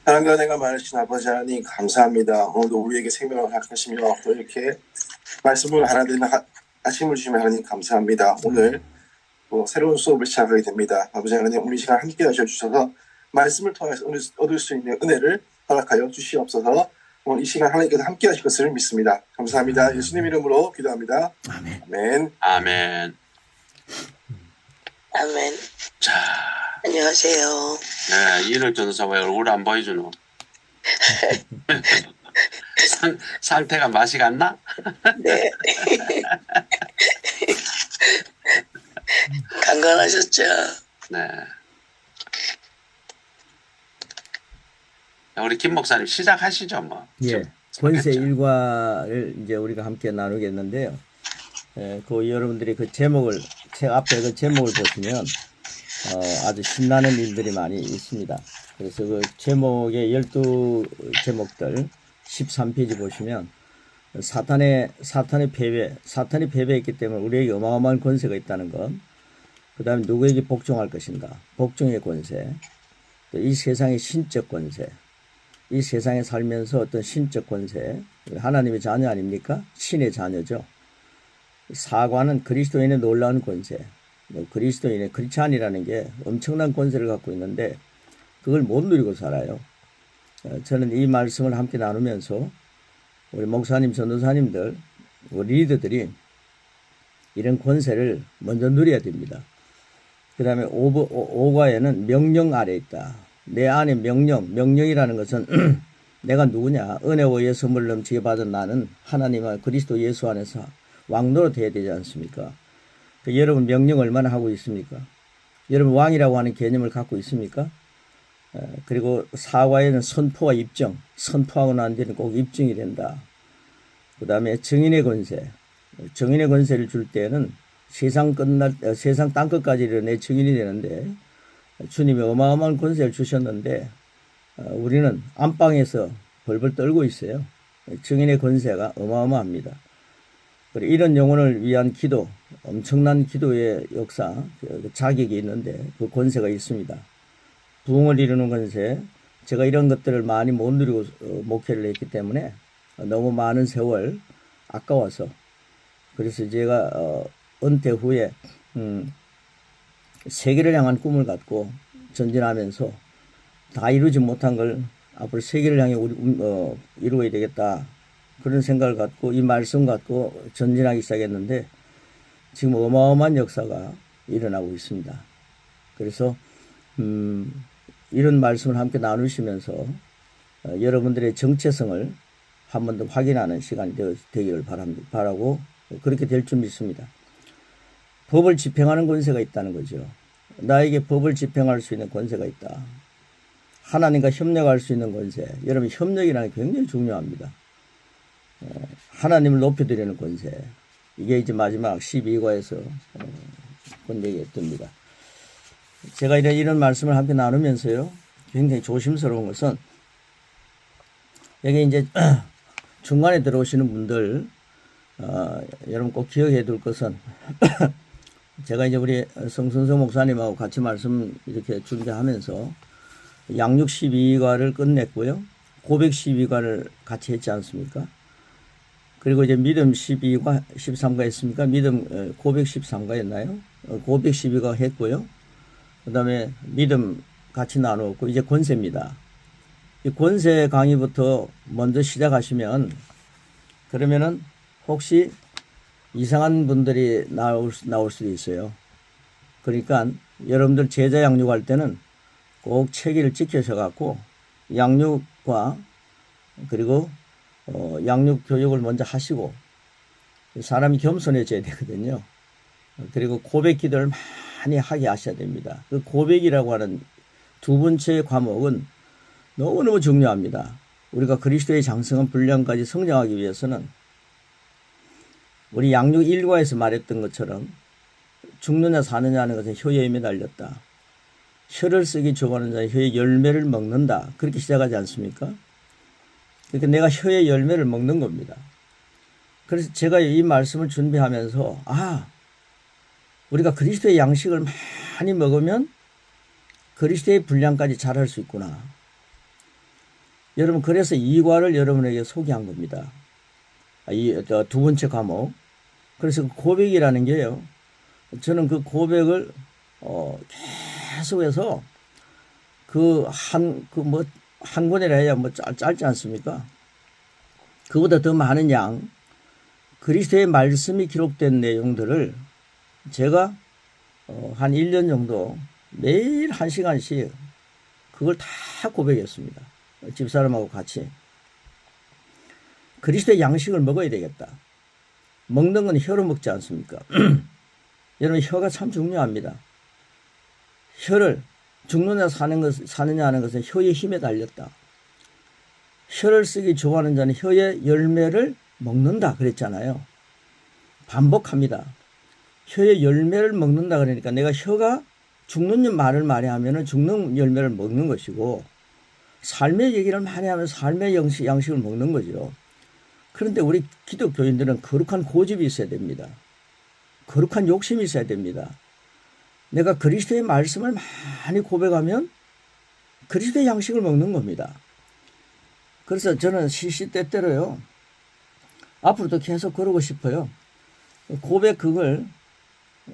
사랑과 은혜가 많으신 아버지 하나님 감사합니다. 오늘도 우리에게 생명을 허락하시며 또 이렇게 말씀을 알아듣는 아침을 주시면 하나님 감사합니다. 오늘 또 새로운 수업을 시작하게 됩니다. 아버지 하나님 오늘 이 시간 함께 하셔 주셔서 말씀을 통해서 얻을 수 있는 은혜를 허락하여 주시옵소서. 오늘 이 시간 하나님께서 함께 하실 것을 믿습니다. 감사합니다. 예수님 이름으로 기도합니다. 아멘. 아멘. 아멘. 아멘. 자, 안녕하세요. 네, 이럴 전도사 왜 얼굴 안 보여주노? 상태가 맛이 갔나? 네. 강건하셨죠? 네. 우리 김 목사님 시작하시죠, 뭐. 예. 권세 일과를 이제 우리가 함께 나누겠는데요. 여러분들이 그 제목을, 책 앞에 그 제목을 보시면, 아주 신나는 일들이 많이 있습니다. 그래서 그 제목의 12제목들 13페이지 보시면 사탄이 패배했기 때문에 우리에게 어마어마한 권세가 있다는 것. 그 다음에 누구에게 복종할 것인가. 복종의 권세. 또 이 세상의 신적 권세. 이 세상에 살면서 어떤 신적 권세. 하나님의 자녀 아닙니까? 신의 자녀죠. 사과는 그리스도인의 놀라운 권세. 그리스도인의 크리스찬이라는 게 엄청난 권세를 갖고 있는데 그걸 못 누리고 살아요. 저는 이 말씀을 함께 나누면서 우리 목사님, 전도사님들, 우리 리더들이 이런 권세를 먼저 누려야 됩니다. 그 다음에 5과에는 명령 아래 있다. 내 안에 명령이라는 것은 내가 누구냐. 은혜와 의의 선물을 넘치게 받은 나는 하나님과 그리스도 예수 안에서 왕노로 돼야 되지 않습니까? 여러분 명령 얼마나 하고 있습니까? 여러분 왕이라고 하는 개념을 갖고 있습니까? 그리고 4과에는 선포와 입증. 선포하고 난 뒤에는 꼭 입증이 된다. 그 다음에 증인의 권세. 증인의 권세를 줄 때는 세상 땅끝까지 내 증인이 되는데 주님이 어마어마한 권세를 주셨는데 우리는 안방에서 벌벌 떨고 있어요. 증인의 권세가 어마어마합니다. 그리고 이런 영혼을 위한 기도, 엄청난 기도의 역사, 자격이 있는데 그 권세가 있습니다. 부흥을 이루는 권세, 제가 이런 것들을 많이 못 누리고 목회를 했기 때문에 너무 많은 세월 아까워서 그래서 제가 은퇴 후에 세계를 향한 꿈을 갖고 전진하면서 다 이루지 못한 걸 앞으로 세계를 향해 이루어야 되겠다. 그런 생각을 갖고 이 말씀 갖고 전진하기 시작했는데 지금 어마어마한 역사가 일어나고 있습니다. 그래서 이런 말씀을 함께 나누시면서 여러분들의 정체성을 한 번 더 확인하는 시간이 되기를 바라고 그렇게 될 줄 믿습니다. 법을 집행하는 권세가 있다는 거죠. 나에게 법을 집행할 수 있는 권세가 있다. 하나님과 협력할 수 있는 권세. 여러분 협력이라는 게 굉장히 중요합니다. 하나님을 높여드리는 권세. 이게 이제 마지막 12과에서 본 얘기가 뜹니다. 제가 이런 말씀을 함께 나누면서요. 굉장히 조심스러운 것은 여기 이제 중간에 들어오시는 분들 여러분 꼭 기억해 둘 것은 제가 이제 우리 성순서 목사님하고 같이 말씀 이렇게 준비하면서 양육 12과를 끝냈고요. 고백 12과를 같이 했지 않습니까? 그리고 이제 믿음 12과 13과 했습니까? 믿음 고백 13과였나요? 고백 12과 했고요. 그 다음에 믿음 같이 나누었고 이제 권세입니다. 이 권세 강의부터 먼저 시작하시면 그러면은 혹시 이상한 분들이 나올 수도 있어요. 그러니까 여러분들 제자 양육할 때는 꼭 체계를 지켜서 갖고 양육과 그리고 양육 교육을 먼저 하시고 사람이 겸손해져야 되거든요. 그리고 고백 기도를 많이 하게 하셔야 됩니다. 그 고백이라고 하는 두 번째 과목은 너무너무 중요합니다. 우리가 그리스도의 장성한 분량까지 성장하기 위해서는 우리 양육 1과에서 말했던 것처럼 죽느냐 사느냐 하는 것은 혀에 매달렸다. 혀를 쓰기 좋아하는 자는 혀의 열매를 먹는다. 그렇게 시작하지 않습니까? 그러니까 내가 혀의 열매를 먹는 겁니다. 그래서 제가 이 말씀을 준비하면서 우리가 그리스도의 양식을 많이 먹으면 그리스도의 분량까지 잘할 수 있구나. 여러분 그래서 이과를 여러분에게 소개한 겁니다. 두 번째 과목. 그래서 그 고백이라는 게요. 저는 그 고백을 계속해서 한 권이라 해야 짧지 않습니까? 그보다 더 많은 양 그리스도의 말씀이 기록된 내용들을 제가 한 1년 정도 매일 1시간씩 그걸 다 고백했습니다. 집사람하고 같이. 그리스도의 양식을 먹어야 되겠다. 먹는 건 혀로 먹지 않습니까? 여러분 혀가 참 중요합니다. 혀를 죽느냐 사느냐 하는 것은 혀의 힘에 달렸다. 혀를 쓰기 좋아하는 자는 혀의 열매를 먹는다 그랬잖아요. 반복합니다. 혀의 열매를 먹는다 그러니까 내가 혀가 죽는 말을 많이 하면 죽는 열매를 먹는 것이고 삶의 얘기를 많이 하면 삶의 양식을 먹는 거죠. 그런데 우리 기독교인들은 거룩한 고집이 있어야 됩니다. 거룩한 욕심이 있어야 됩니다. 내가 그리스도의 말씀을 많이 고백하면 그리스도의 양식을 먹는 겁니다. 그래서 저는 시시때때로요. 앞으로도 계속 그러고 싶어요. 고백 그걸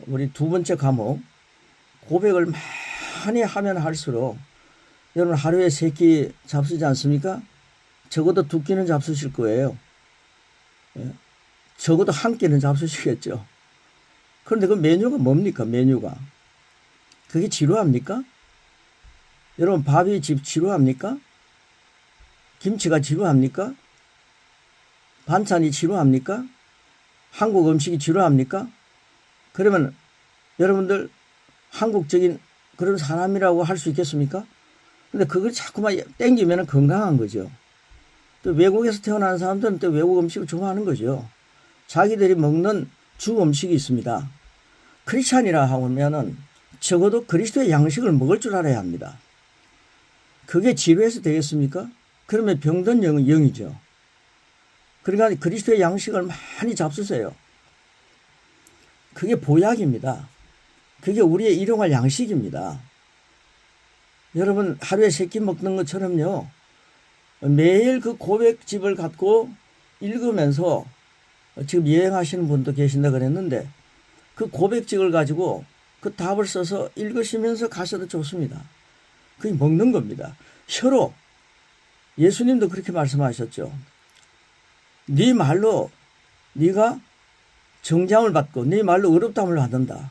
우리 두 번째 과목 고백을 많이 하면 할수록 여러분 하루에 3끼 잡수지 않습니까? 적어도 2끼는 잡수실 거예요. 적어도 1끼는 잡수시겠죠. 그런데 그 메뉴가 뭡니까? 메뉴가. 그게 지루합니까? 여러분 밥이 지루합니까? 김치가 지루합니까? 반찬이 지루합니까? 한국 음식이 지루합니까? 그러면 여러분들 한국적인 그런 사람이라고 할 수 있겠습니까? 근데 그걸 자꾸만 땡기면 건강한 거죠. 또 외국에서 태어난 사람들은 또 외국 음식을 좋아하는 거죠. 자기들이 먹는 주 음식이 있습니다. 크리스찬이라 하면은 적어도 그리스도의 양식을 먹을 줄 알아야 합니다. 그게 지루해서 되겠습니까? 그러면 병든 영이죠. 그러니까 그리스도의 양식을 많이 잡수세요. 그게 보약입니다. 그게 우리의 일용할 양식입니다. 여러분 하루에 3끼 먹는 것처럼요. 매일 그 고백집을 갖고 읽으면서 지금 여행하시는 분도 계신다 그랬는데 그 고백집을 가지고 그 답을 써서 읽으시면서 가셔도 좋습니다. 그게 먹는 겁니다. 혀로 예수님도 그렇게 말씀하셨죠. 네 말로 네가 정잠을 받고 네 말로 의롭다함을 받는다.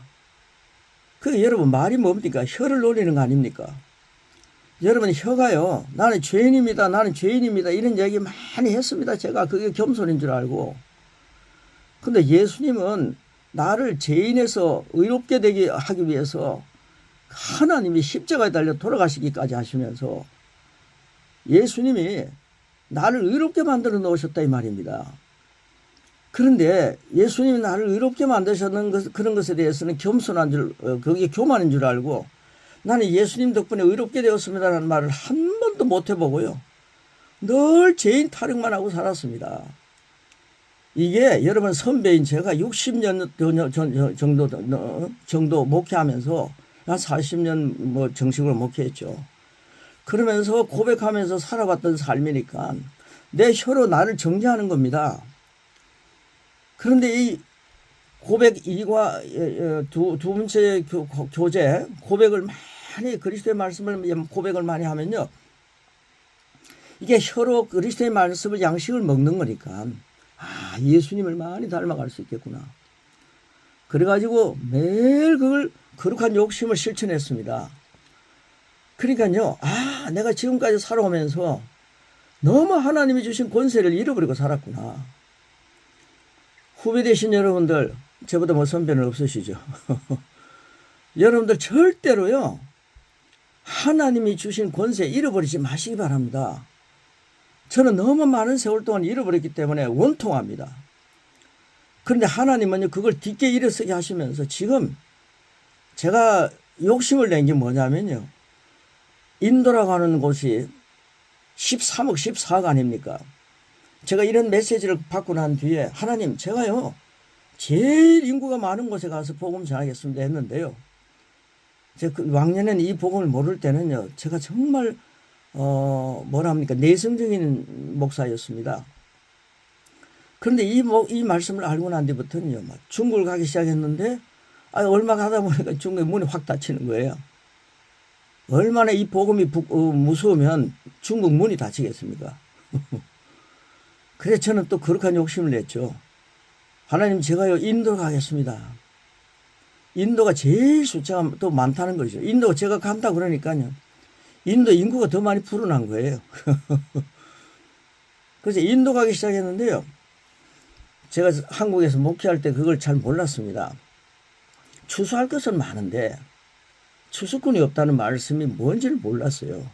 그게 여러분 말이 뭡니까? 혀를 노리는 거 아닙니까? 여러분 혀가요. 나는 죄인입니다. 나는 죄인입니다. 이런 얘기 많이 했습니다. 제가 그게 겸손인 줄 알고. 근데 예수님은 나를 죄인에서 의롭게 되게 하기 위해서 하나님이 십자가에 달려 돌아가시기까지 하시면서 예수님이 나를 의롭게 만들어 놓으셨다 이 말입니다. 그런데 예수님이 나를 의롭게 만드셨는 그런 것에 대해서는 겸손한 줄, 그게 교만인 줄 알고 나는 예수님 덕분에 의롭게 되었습니다라는 말을 한 번도 못 해보고요. 늘 죄인 타령만 하고 살았습니다. 이게 여러분 선배인 제가 60년 정도 목회하면서 한 40년 뭐 정식으로 목회했죠. 그러면서 고백하면서 살아왔던 삶이니까 내 혀로 나를 정죄하는 겁니다. 그런데 이 고백 2과 두 번째 교재 고백을 많이 그리스도의 말씀을 고백을 많이 하면요. 이게 혀로 그리스도의 말씀을 양식을 먹는 거니까 예수님을 많이 닮아갈 수 있겠구나. 그래가지고 매일 그걸 거룩한 욕심을 실천했습니다. 그러니까요. 내가 지금까지 살아오면서 너무 하나님이 주신 권세를 잃어버리고 살았구나. 후배 되신 여러분들 저보다 뭐 선배는 없으시죠. 여러분들 절대로요. 하나님이 주신 권세 잃어버리지 마시기 바랍니다. 저는 너무 많은 세월 동안 잃어버렸기 때문에 원통합니다. 그런데 하나님은요. 그걸 딛게 일어서게 하시면서 지금 제가 욕심을 낸 게 뭐냐면요. 인도라고 하는 곳이 13억 14억 아닙니까? 제가 이런 메시지를 받고 난 뒤에 하나님 제가요. 제일 인구가 많은 곳에 가서 복음 전하겠습니다 했는데요. 제가 왕년에는 이 복음을 모를 때는요. 제가 정말 뭐라 합니까? 내성적인 목사였습니다. 그런데 이 말씀을 알고 난 뒤부터는요, 막 중국을 가기 시작했는데, 얼마 가다 보니까 중국의 문이 확 닫히는 거예요. 얼마나 이 복음이 무서우면 중국 문이 닫히겠습니까? 그래서 저는 또 거룩한 욕심을 냈죠. 하나님, 제가요, 인도 가겠습니다. 인도가 제일 숫자가 또 많다는 거죠. 인도 제가 간다 그러니까요. 인도 인구가 더 많이 불어난 거예요. 그래서 인도 가기 시작했는데요. 제가 한국에서 목회할 때 그걸 잘 몰랐습니다. 추수할 것은 많은데 추수꾼이 없다는 말씀이 뭔지를 몰랐어요.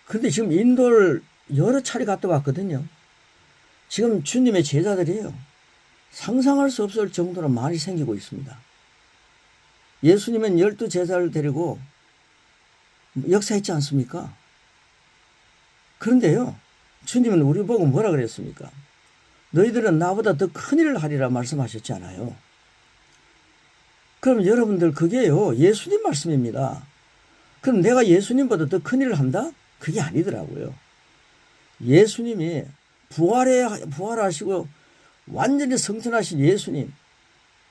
그런데 지금 인도를 여러 차례 갔다 왔거든요. 지금 주님의 제자들이에요. 상상할 수 없을 정도로 많이 생기고 있습니다. 예수님은 12제자를 데리고 역사했지 않습니까? 그런데요, 주님은 우리 보고 뭐라 그랬습니까? 너희들은 나보다 더 큰 일을 하리라 말씀하셨잖아요. 그럼 여러분들, 그게요, 예수님 말씀입니다. 그럼 내가 예수님보다 더 큰 일을 한다? 그게 아니더라고요. 예수님이 부활하시고 완전히 성천하신 예수님,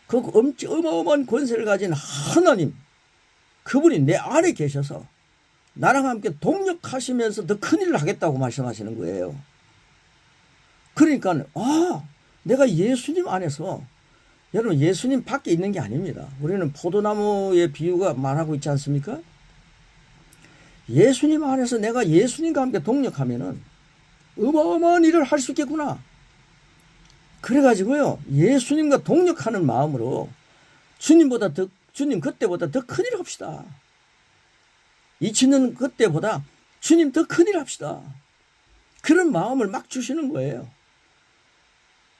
그 어마어마한 권세를 가진 하나님, 그분이 내 안에 계셔서 나랑 함께 동력하시면서 더 큰 일을 하겠다고 말씀하시는 거예요. 그러니까 내가 예수님 안에서, 여러분, 예수님 밖에 있는 게 아닙니다. 우리는 포도나무의 비유가 말하고 있지 않습니까? 예수님 안에서 내가 예수님과 함께 동력하면은 어마어마한 일을 할 수 있겠구나. 그래가지고요, 예수님과 동력하는 마음으로 주님 그때보다 더 큰 일 합시다. 2000년 그때보다 주님 더 큰 일 합시다. 그런 마음을 막 주시는 거예요.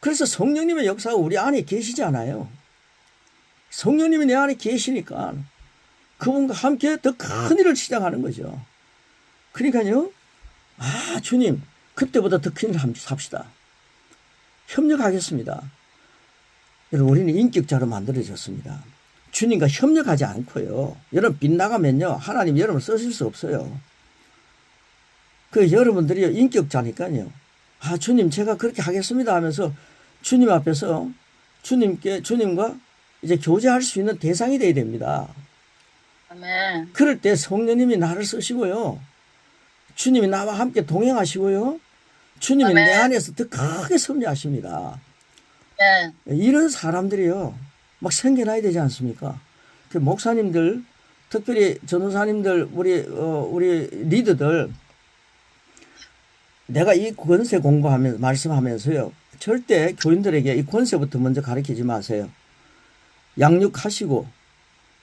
그래서 성령님의 역사가 우리 안에 계시잖아요. 성령님이 내 안에 계시니까 그분과 함께 더 큰 일을 시작하는 거죠. 그러니까요, 주님, 그때보다 더 큰 일을 합시다. 협력하겠습니다. 여러분, 우리는 인격자로 만들어졌습니다. 주님과 협력하지 않고요, 여러분 빗나가면요, 하나님 여러분을 쓰실 수 없어요. 그 여러분들이 인격자니까요, 주님, 제가 그렇게 하겠습니다 하면서 주님 앞에서 주님과 이제 교제할 수 있는 대상이 되어야 됩니다. 아멘. 그럴 때 성령님이 나를 쓰시고요, 주님이 나와 함께 동행하시고요, 주님이 아멘. 내 안에서 더 크게 섭리하십니다. 아멘. 이런 사람들이요, 막 생겨나야 되지 않습니까? 그 목사님들, 특별히 전도사님들, 우리 리더들, 내가 이 권세 공부하면서 말씀하면서요, 절대 교인들에게 이 권세부터 먼저 가르치지 마세요. 양육하시고,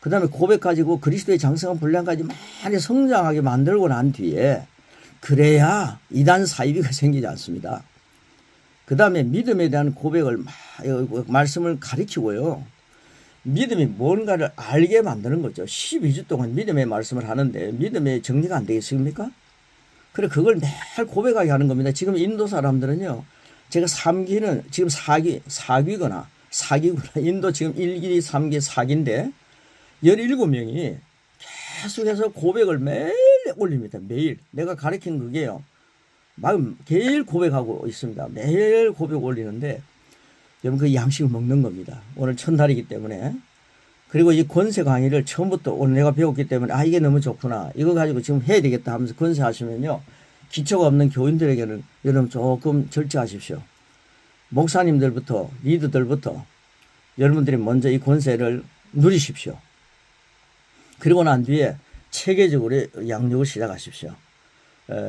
그 다음에 고백 가지고 그리스도의 장성한 분량까지 많이 성장하게 만들고 난 뒤에, 그래야 이단 사이비가 생기지 않습니다. 그 다음에 믿음에 대한 고백을 말씀을 가르치고요, 믿음이 뭔가를 알게 만드는 거죠. 12주 동안 믿음의 말씀을 하는데 믿음의 정리가 안 되겠습니까? 그래, 그걸 매일 고백하게 하는 겁니다. 지금 인도 사람들은요, 제가 3기는 지금 4기구나. 인도 지금 1기, 3기, 4기인데 17명이 계속해서 고백을 매일 올립니다. 매일. 내가 가르친 그게요, 매일 고백하고 있습니다. 매일 고백 올리는데, 여러분, 그 양식을 먹는 겁니다. 오늘 첫날이기 때문에. 그리고 이 권세 강의를 처음부터 오늘 내가 배웠기 때문에 이게 너무 좋구나, 이거 가지고 지금 해야 되겠다 하면서 권세 하시면요, 기초가 없는 교인들에게는 여러분 조금 절제하십시오. 목사님들부터, 리더들부터 여러분들이 먼저 이 권세를 누리십시오. 그리고 난 뒤에 체계적으로 양육을 시작하십시오.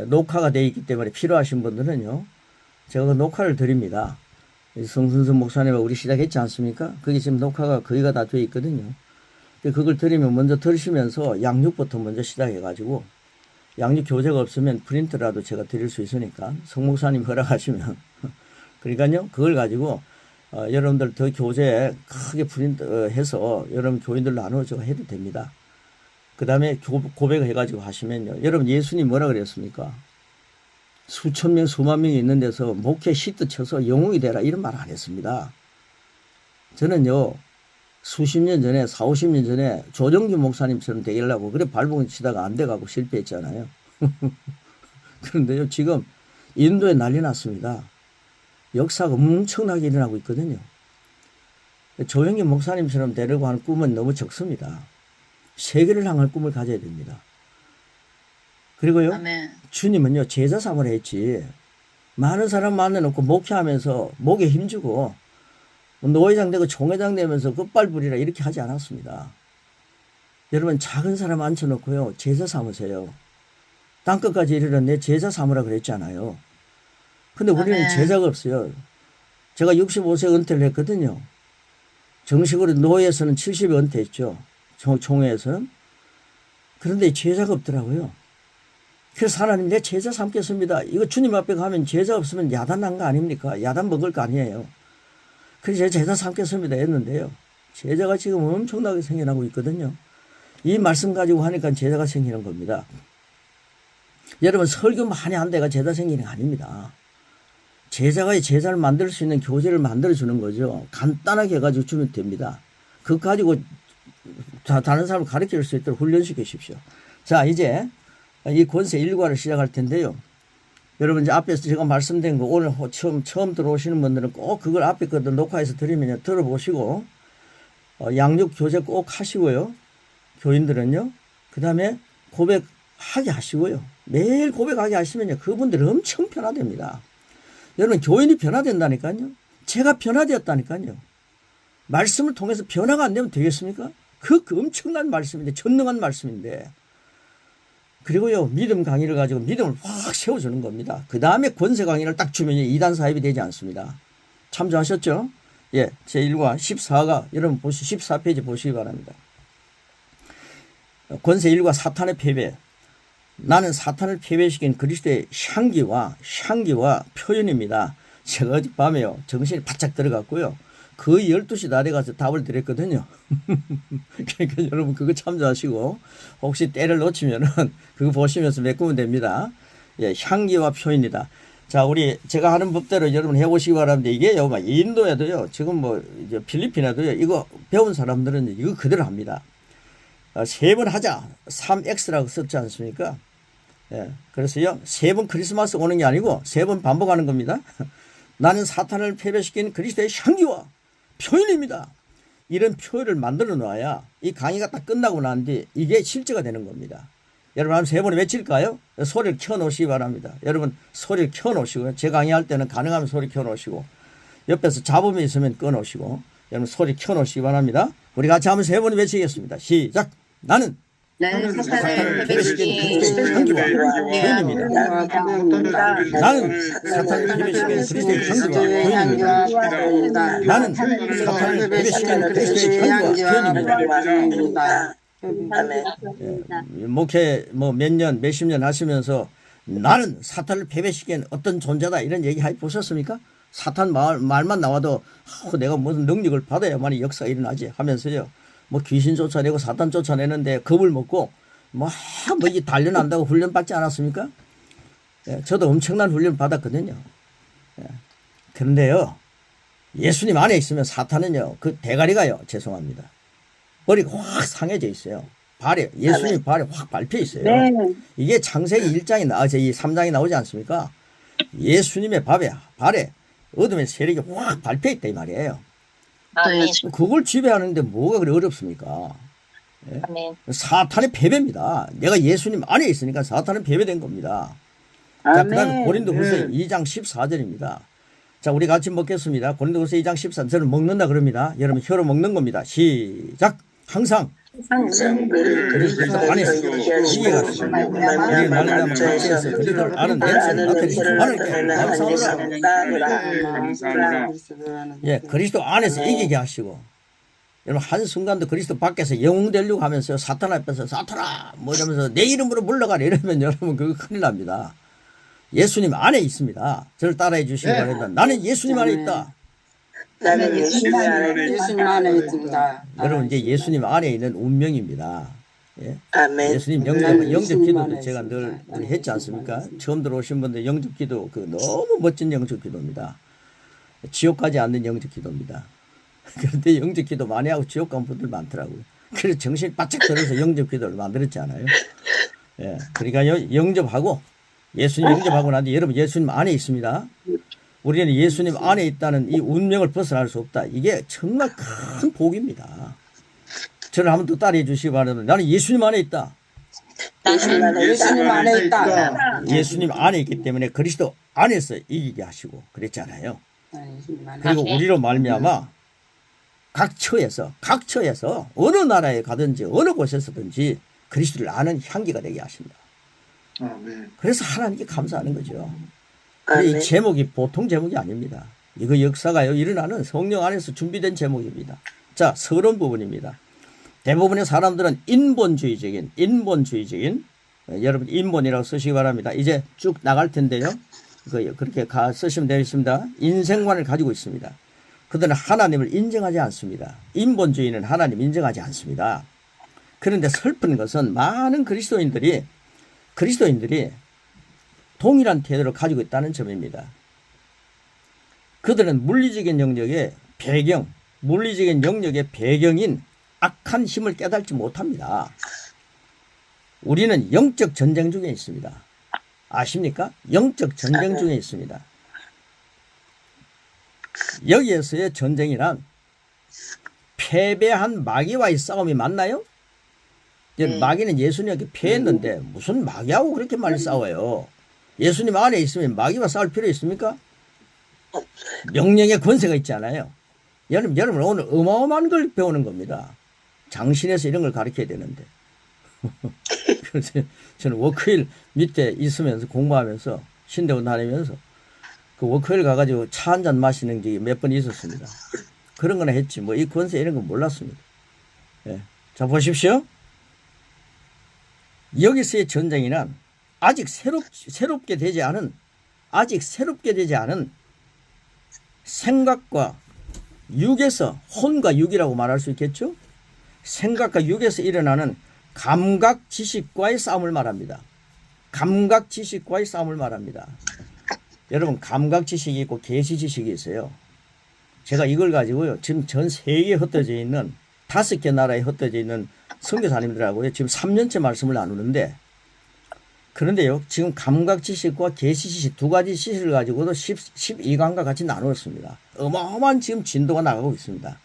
녹화가 되어 있기 때문에 필요하신 분들은요, 제가 그 녹화를 드립니다. 성순수 목사님하고 우리 시작했지 않습니까? 그게 지금 녹화가 거의가 다 되어 있거든요. 그걸 드리면 먼저 들으시면서 양육부터 먼저 시작해가지고, 양육 교재가 없으면 프린트라도 제가 드릴 수 있으니까 성 목사님 허락하시면 그러니까요, 그걸 가지고 여러분들 더 교재에 크게 프린트해서 여러분 교인들 나눠서 해도 됩니다. 그 다음에 고백을 해가지고 하시면요, 여러분, 예수님 뭐라 그랬습니까? 수천 명, 수만 명이 있는 데서 목회 시트 쳐서 영웅이 되라, 이런 말 안 했습니다. 저는요, 수십 년 전에 40, 50년 전에 조정규 목사님처럼 되려고 그래 발버둥 치다가 안 돼가고 실패했잖아요. 그런데요 지금 인도에 난리 났습니다. 역사가 엄청나게 일어나고 있거든요. 조영기 목사님처럼 되려고 하는 꿈은 너무 적습니다. 세계를 향할 꿈을 가져야 됩니다. 그리고요 아멘. 주님은요 제자 삼을 했지 많은 사람 만나놓고 목회하면서 목에 힘주고 노회장 되고 총회장 되면서 끝발부리라 이렇게 하지 않았습니다. 여러분 작은 사람 앉혀놓고요 제자 삼으세요. 땅끝까지 이르러 내 제자 삼으라 그랬잖아요. 근데 우리는 아멘. 제자가 없어요. 제가 65세 은퇴를 했거든요. 정식으로 노회에서는 70에 은퇴했죠. 총회에서는. 그런데 제자가 없더라고요. 그래서 하나님 내 제자 삼겠습니다. 이거 주님 앞에 가면 제자 없으면 야단난 거 아닙니까? 야단 먹을 거 아니에요. 그래서 제가 제자 삼겠습니다 했는데요. 제자가 지금 엄청나게 생겨나고 있거든요. 이 말씀 가지고 하니까 제자가 생기는 겁니다. 여러분 설교 많이 한 데가 제자 생기는 거 아닙니다. 제자가 제자를 만들 수 있는 교재를 만들어주는 거죠. 간단하게 해가지고 주면 됩니다. 그거 가지고 다른 사람을 가르칠 수 있도록 훈련시키십시오. 자 이제 이 권세 1과를 시작할 텐데요. 여러분 이제 앞에서 제가 말씀드린 거 오늘 처음 들어오시는 분들은 꼭 그걸 앞에 거들 녹화해서 드리면 들어보시고 양육 교재 꼭 하시고요. 교인들은요. 그 다음에 고백하게 하시고요. 매일 고백하게 하시면요. 그분들 엄청 변화됩니다. 여러분 교인이 변화된다니까요. 제가 변화되었다니까요. 말씀을 통해서 변화가 안 되면 되겠습니까? 그 엄청난 말씀인데 전능한 말씀인데 그리고요 믿음 강의를 가지고 믿음을 확 세워주는 겁니다. 그 다음에 권세 강의를 딱 주면 2단 사입이 되지 않습니다. 참조하셨죠? 예, 제1과 14가 여러분 14페이지 보시기 바랍니다. 권세 1과 사탄의 패배. 나는 사탄을 패배시킨 그리스도의 향기와 표현입니다. 제가 어젯밤에요 정신이 바짝 들어갔고요. 거의 12시 다 돼가서 답을 드렸거든요. 그러니까 여러분 그거 참조하시고 혹시 때를 놓치면은 그거 보시면서 메꾸면 됩니다. 예, 향기와 표현이다. 자, 제가 하는 법대로 여러분 해보시기 바랍니다. 이게요, 막 인도에도요, 지금 뭐 이제 필리핀에도요, 이거 배운 사람들은 이거 그대로 합니다. 3번 하자. 3X라고 썼지 않습니까? 예, 그래서요, 3번 크리스마스 오는 게 아니고 3번 반복하는 겁니다. 나는 사탄을 패배시킨 그리스도의 향기와 표현입니다. 이런 표현을 만들어 놔야 이 강의가 딱 끝나고 난 뒤 이게 실제가 되는 겁니다. 여러분 한번 3번 외칠까요? 소리를 켜놓으시기 바랍니다. 여러분 소리를 켜놓으시고요. 제 강의할 때는 가능하면 소리 켜놓으시고 옆에서 잡음이 있으면 꺼놓으시고 여러분 소리 켜놓으시기 바랍니다. 우리 같이 한번 3번 외치겠습니다. 시작! 나는 사탄을 패배시킨 패배시킨 그리스도의 향기와 표현입니다. 나는 사탄을 패배시킨 그리스도의 향기와 표현입니다. 나는 사탄을 패배시킨 그리스도의 향기와 표현입니다. 목회 뭐 몇 년, 몇십 년 하시면서 나는 사탄을 패배시킨 어떤 존재다 이런 얘기 보셨습니까? 사탄 말만 나와도 내가 무슨 능력을 받아야만 역사가 일어나지 하면서요. 뭐 귀신 쫓아내고 사탄 쫓아내는데 겁을 먹고 뭐 이게 단련한다고 훈련 받지 않았습니까? 예, 저도 엄청난 훈련 받았거든요. 예. 그런데요, 예수님 안에 있으면 사탄은요, 그 대가리가요, 죄송합니다. 머리가 확 상해져 있어요. 발에, 예수님 발에 확 밟혀 있어요. 네. 이게 창세기 1장이 이 3장이 나오지 않습니까? 예수님의 발에 어둠의 세력이 확 밟혀 있다 이 말이에요. 그걸 지배하는데 뭐가 그래 어렵습니까? 예? 사탄의 패배입니다. 내가 예수님 안에 있으니까 사탄은 패배된 겁니다. 자, 그 다음에 고린도후서 2장 14절입니다. 자, 우리 같이 먹겠습니다. 고린도후서 2장 14절을 먹는다 그럽니다. 여러분 혀로 먹는 겁니다. 시작! 항상 그리스도 안에서 이해가 우리 말하자면 같이해서 그리스도를 아는 냄새를 맡으시고 하나님께 감사합니다. 예, 그리스도 안에서 이기게 하시고 여러분 한순간도 그리스도 밖에서 영웅 되려고 하면서 사탄 앞에서 사탄아 뭐 이러면서 내 이름으로 물러가라 이러면 여러분 그거 큰일 납니다. 예수님 안에 있습니다. 저를 따라해 주시기 바랍니다. 나는 예수님 안에 있다. 나는 예수님 안에 있습니다. 여러분 이제 예수님 안에 있는 운명입니다. 예? 아멘. 예수님 영접 기도도 제가 늘 했지 않습니까? 처음 들어오신 분들 영접 기도 그 너무 멋진 영접 기도입니다. 지옥 가지 않는 영접 기도입니다. 그런데 영접 기도 많이 하고 지옥 간 분들 많더라고요. 그래서 정신이 바짝 들어서 영접 기도를 만들었잖아요. 예, 그러니까 영접하고 예수님 영접하고 나는데 여러분 예수님 안에 있습니다. 우리는 예수님 안에 있다는 이 운명을 벗어날 수 없다. 이게 정말 큰 복입니다. 저는 한번 또 따라해 주시기 바랍니다. 나는 예수님 안에 있다. 나는 예수님 안에 있다. 예수님 안에 있기 때문에 그리스도 안에서 이기게 하시고 그랬잖아요. 예수님 안에 그리고 우리로 말미암아 각 처에서 어느 나라에 가든지 어느 곳에서든지 그리스도를 아는 향기가 되게 하신다. 그래서 하나님께 감사하는 거죠. 이 제목이 보통 제목이 아닙니다. 이거 역사가요 일어나는 성령 안에서 준비된 제목입니다. 자, 서론 부분입니다. 대부분의 사람들은 인본주의적인 여러분 인본이라고 쓰시기 바랍니다. 이제 쭉 나갈 텐데요. 그렇게 쓰시면 되겠습니다. 인생관을 가지고 있습니다. 그들은 하나님을 인정하지 않습니다. 인본주의는 하나님 인정하지 않습니다. 그런데 슬픈 것은 많은 그리스도인들이 동일한 태도를 가지고 있다는 점입니다. 그들은 물리적인 영역의 배경인 악한 힘을 깨닫지 못합니다. 우리는 영적 전쟁 중에 있습니다. 아십니까? 영적 전쟁 중에 있습니다. 여기에서의 전쟁이란 패배한 마귀와의 싸움이 맞나요? 마귀는 예수님에게 패했는데 무슨 마귀하고 그렇게 많이 싸워요? 예수님 안에 있으면 마귀와 싸울 필요 있습니까? 명령의 권세가 있잖아요. 여러분 오늘 어마어마한 걸 배우는 겁니다. 장신에서 이런 걸 가르쳐야 되는데. 그래서 저는 워크힐 밑에 있으면서 공부하면서 신대원 다니면서 그 워크힐 가가지고 차 한 잔 마시는 게 몇 번 있었습니다. 그런 거나 했지 뭐 이 권세 이런 건 몰랐습니다. 예. 자 보십시오. 여기서의 전쟁이란 아직 새롭게 되지 않은 생각과 육에서 혼과 육이라고 말할 수 있겠죠. 생각과 육에서 일어나는 감각 지식과의 싸움을 말합니다. 여러분 감각 지식이 있고 계시 지식이 있어요. 제가 이걸 가지고요 지금 전 세계에 흩어져 있는 5개 나라에 흩어져 있는 선교사님들하고요 지금 3년째 말씀을 나누는데, 그런데요 지금 감각 지식과 계시 지식 두 가지 지식을 가지고도 12강과 같이 나누었습니다. 어마어마한 지금 진도가 나가고 있습니다.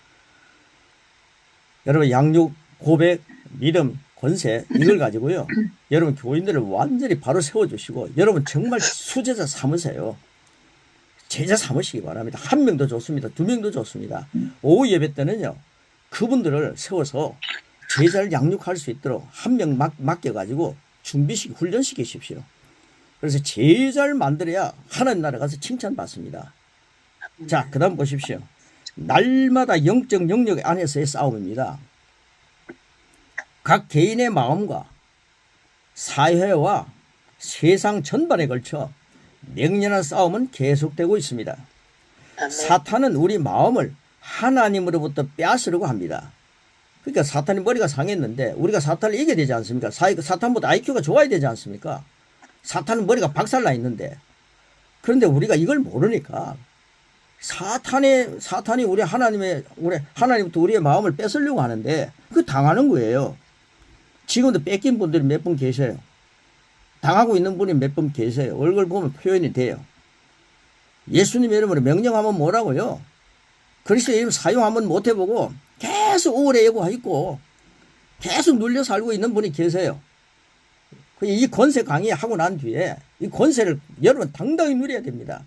여러분 양육, 고백, 믿음, 권세 이걸 가지고요 여러분 교인들을 완전히 바로 세워주시고 여러분 정말 수제자 삼으세요. 제자 삼으시기 바랍니다. 1명도 좋습니다. 2명도 좋습니다. 오후 예배 때는요 그분들을 세워서 제자를 양육할 수 있도록 1명 맡겨가지고 훈련시키십시오. 그래서 제자를 만들어야 하나님 나라 가서 칭찬받습니다. 자, 그 다음 보십시오. 날마다 영적 영역 안에서의 싸움입니다. 각 개인의 마음과 사회와 세상 전반에 걸쳐 맹렬한 싸움은 계속되고 있습니다. 사탄은 우리 마음을 하나님으로부터 빼앗으려고 합니다. 그러니까 사탄이 머리가 상했는데 우리가 사탄을 이겨야 되지 않습니까? 사탄보다 IQ가 좋아야 되지 않습니까? 사탄은 머리가 박살나 있는데, 그런데 우리가 이걸 모르니까 사탄이 우리 하나님부터 우리의 마음을 뺏으려고 하는데 그 당하는 거예요. 지금도 뺏긴 분들이 몇 분 계셔요. 당하고 있는 분이 몇 분 계세요. 얼굴 보면 표현이 돼요. 예수님 이름으로 명령하면 뭐라고요? 그리스도 이름 사용 한번 못 해보고 계속 우울해하고 있고 계속 눌려 살고 있는 분이 계세요. 이 권세 강의하고 난 뒤에 이 권세를 여러분 당당히 누려야 됩니다.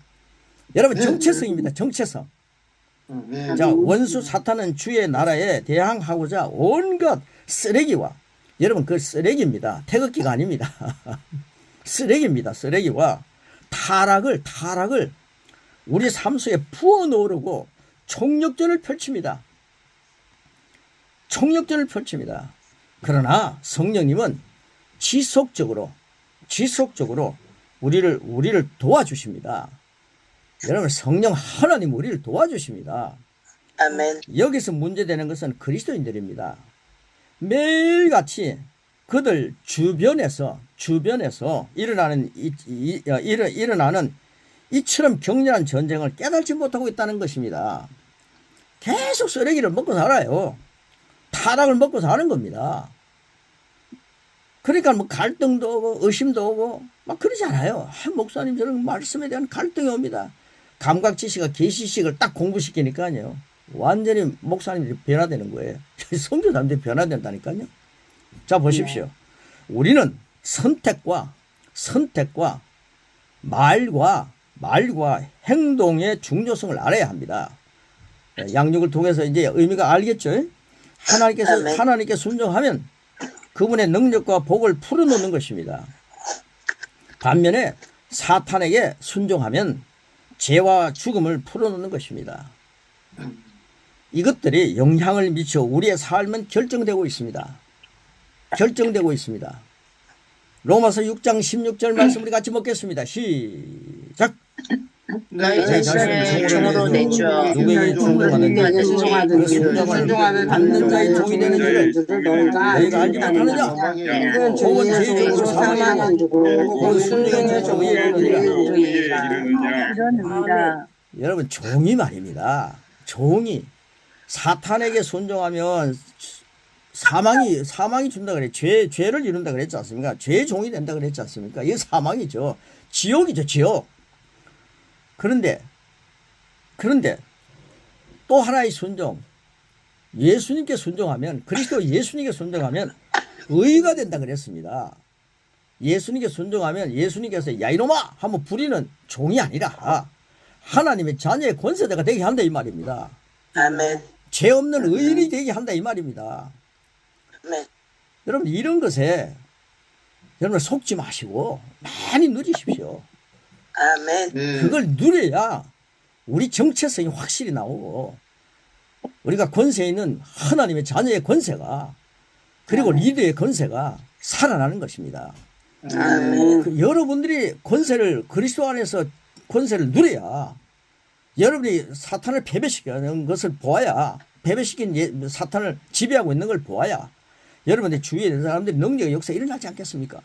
여러분 정체성입니다. 정체성. 자, 원수 사탄은 주의 나라에 대항하고자 온갖 쓰레기와, 여러분 그 쓰레기입니다. 태극기가 아닙니다. 쓰레기입니다. 쓰레기와 타락을 우리 삶 속에 부어놓으려고 총력전을 펼칩니다. 그러나 성령님은 지속적으로 우리를 도와주십니다. 여러분 성령 하나님 우리를 도와주십니다. 아멘. 여기서 문제되는 것은 그리스도인들입니다. 매일같이 그들 주변에서 일어나는 이처럼 격렬한 전쟁을 깨달지 못하고 있다는 것입니다. 계속 쓰레기를 먹고 살아요. 타락을 먹고 사는 겁니다. 그러니까 뭐 갈등도 오고 의심도 오고 막 그러지 않아요. 목사님 저런 말씀에 대한 갈등이 옵니다. 감각지시가 계시식을 딱 공부시키니까요. 완전히 목사님들이 변화되는 거예요. 선교사님들이 변화된다니까요. 자 보십시오. 우리는 선택과 말과 행동의 중요성을 알아야 합니다. 양육을 통해서 이제 의미가 알겠죠? 하나님께 순종하면 그분의 능력과 복을 풀어놓는 것입니다. 반면에 사탄에게 순종하면 죄와 죽음을 풀어놓는 것입니다. 이것들이 영향을 미쳐 우리의 삶은 결정되고 있습니다. 로마서 6장 16절 말씀 우리 같이 먹겠습니다. 시작. 너희 자신을 종으로 내줘. 누구에게 순종하는지 그 순종을 받는 자의 종이 되는 줄을 너희가 알지 못하느냐? 혹은 죄적으로 사망하고 혹은 순종의 종이 되느니라. 여러분 종이 말입니다. 종이 사탄에게 순종하면 사망이 준다 그래. 죄를 이룬다 그랬지 않습니까? 죄의 종이 된다 그랬지 않습니까? 이게 사망이죠. 지옥이죠, 지옥. 그런데 또 하나의 순종, 예수님께 순종하면, 그리스도 예수님께 순종하면 의가 된다 그랬습니다. 예수님께 순종하면 예수님께서 야 이놈아 하면 부리는 종이 아니라 하나님의 자녀의 권세자가 되게 한다 이 말입니다. 아멘. 죄 없는 의인이 되게 한다 이 말입니다. 아멘. 여러분 이런 것에 여러분 속지 마시고 많이 누리십시오. 아멘. 그걸 누려야 우리 정체성이 확실히 나오고 우리가 권세 있는 하나님의 자녀의 권세가 그리고 리더의 권세가 살아나는 것입니다. 아멘. 여러분들이 그리스도 안에서 권세를 누려야 여러분이 사탄을 패배시키는 것을 보아야 패배시킨 사탄을 지배하고 있는 걸 보아야 여러분의 주위에 있는 사람들이 능력의 역사가 일어나지 않겠습니까?